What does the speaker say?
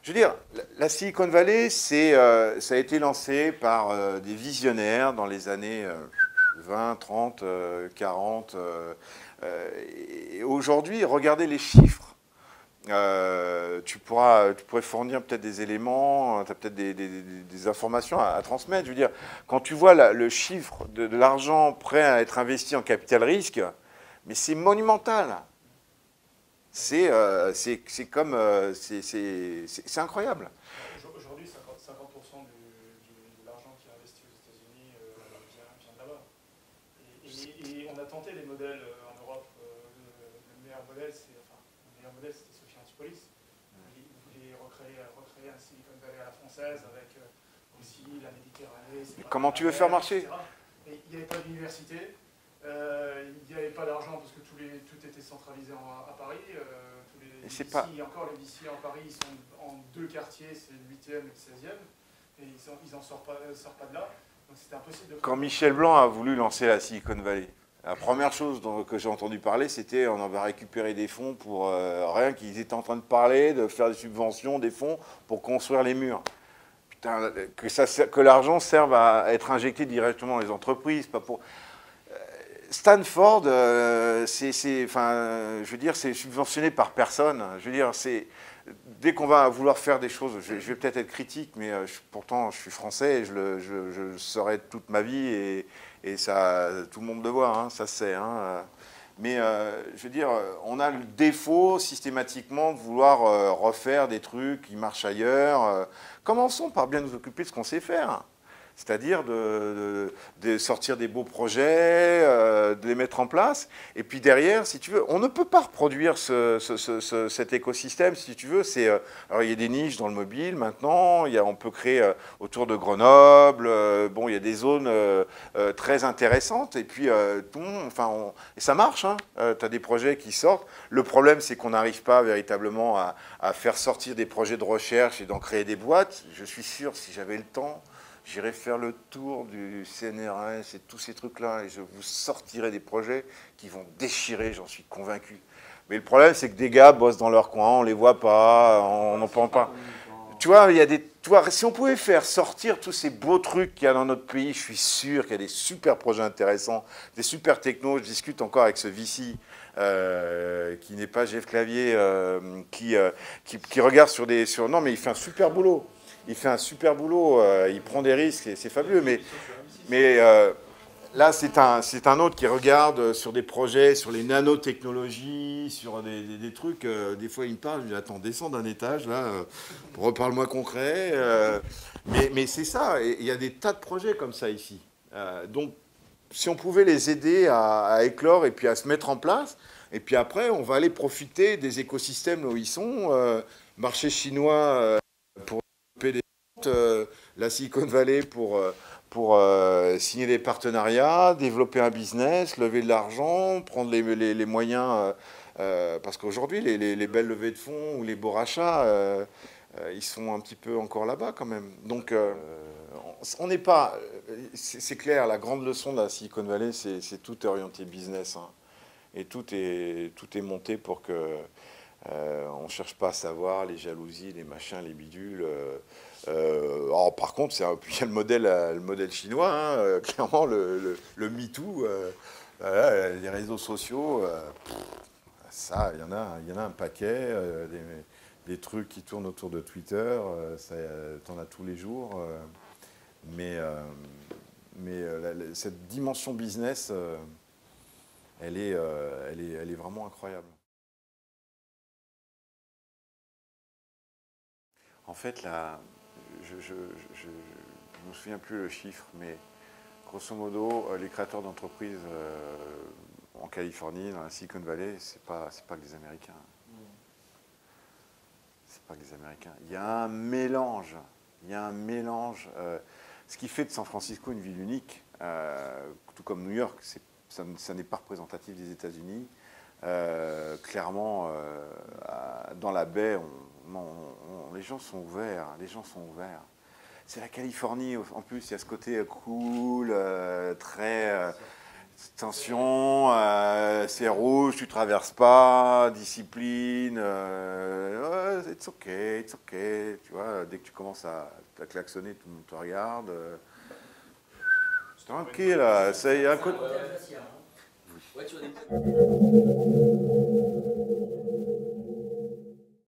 Je veux dire, la Silicon Valley, ça a été lancé par des visionnaires dans les années 20, 30, 40. Et aujourd'hui, regardez les chiffres. Tu pourrais fournir peut-être des éléments, tu as peut-être des informations à transmettre. Je veux dire, quand tu vois le chiffre de l'argent prêt à être investi en capital risque, mais c'est monumental. C'est comme. C'est incroyable. Aujourd'hui, 50% de l'argent qui est investi aux États-Unis vient de là-bas. Et on a tenté des modèles en Europe. Le meilleur modèle, c'était Sophia Antipolis. Ils voulaient recréer un Silicon Valley à la française avec aussi la Méditerranée. Comment tu veux faire marcher? etc. Et il n'y avait pas d'université. Il n'y avait pas d'argent parce que tout était centralisé à Paris. Encore les VC en Paris, ils sont en deux quartiers, c'est le 8e et le 16e. Et ils n'en sortent pas de là. Donc c'était impossible de... Quand Michel Blanc a voulu lancer la Silicon Valley, la première chose que j'ai entendu parler, c'était on va récupérer des fonds pour rien, qu'ils étaient en train de parler, de faire des subventions, des fonds pour construire les murs. Putain, que l'argent serve à être injecté directement dans les entreprises, pas pour... Stanford, je veux dire, c'est subventionné par personne. Je veux dire, dès qu'on va vouloir faire des choses, je vais peut-être être critique, mais pourtant je suis français et je le serai toute ma vie et ça, tout le monde le voit, hein, ça se sait. Hein. Mais je veux dire, on a le défaut systématiquement de vouloir refaire des trucs qui marchent ailleurs. Commençons par bien nous occuper de ce qu'on sait faire. C'est-à-dire de sortir des beaux projets, de les mettre en place. Et puis derrière, si tu veux, on ne peut pas reproduire cet écosystème, si tu veux. Alors il y a des niches dans le mobile maintenant, on peut créer autour de Grenoble, bon, il y a des zones très intéressantes. Et puis, tout le monde, et ça marche, hein. Tu as des projets qui sortent. Le problème, c'est qu'on n'arrive pas véritablement à faire sortir des projets de recherche et d'en créer des boîtes. Je suis sûr, si j'avais le temps, j'irai faire le tour du CNRS et tous ces trucs-là et je vous sortirai des projets qui vont déchirer, j'en suis convaincu. Mais le problème, c'est que des gars bossent dans leur coin, on ne les voit pas, on n'en parle pas. Tu vois, si on pouvait faire sortir tous ces beaux trucs qu'il y a dans notre pays, je suis sûr qu'il y a des super projets intéressants, des super technos. Je discute encore avec ce VC qui n'est pas Jeff Clavier, qui regarde Non, mais il fait un super boulot. Il fait un super boulot, il prend des risques, et c'est fabuleux. Mais là, c'est un autre qui regarde sur des projets, sur les nanotechnologies, sur des trucs. Des fois, il me parle, je dis, attends, descends d'un étage, là, reparle-moi concret. Mais c'est ça, il y a des tas de projets comme ça ici. Donc, si on pouvait les aider à éclore et puis à se mettre en place, et puis après, on va aller profiter des écosystèmes là où ils sont, marché chinois pour développer des ventes, la Silicon Valley pour signer des partenariats, développer un business, lever de l'argent, prendre les moyens, parce qu'aujourd'hui, les belles levées de fonds ou les beaux rachats, ils sont un petit peu encore là-bas quand même. Donc, on n'est pas... C'est clair, la grande leçon de la Silicon Valley, c'est tout orienté business. Hein. Et tout est monté pour que... on ne cherche pas à savoir les jalousies, les machins, les bidules. Alors, par contre, il y a le modèle chinois, hein, clairement, le MeToo, les réseaux sociaux, ça, il y en a un paquet, des trucs qui tournent autour de Twitter, t'en as tous les jours. Mais cette dimension business, elle est vraiment incroyable. En fait, là, je ne me souviens plus le chiffre, mais grosso modo, les créateurs d'entreprises en Californie, dans la Silicon Valley, c'est pas que des Américains. C'est pas que des Américains. Il y a un mélange. Il y a un mélange. Ce qui fait de San Francisco une ville unique, tout comme New York, ça n'est pas représentatif des États-Unis. Clairement, dans la baie, non, les gens sont ouverts, les gens sont ouverts. C'est la Californie, en plus, il y a ce côté cool, très tension, c'est rouge, tu traverses pas, discipline, it's okay, tu vois, dès que tu commences à klaxonner, tout le monde te regarde. Tranquille, là, c'est un côté... Ouais, tu vois des...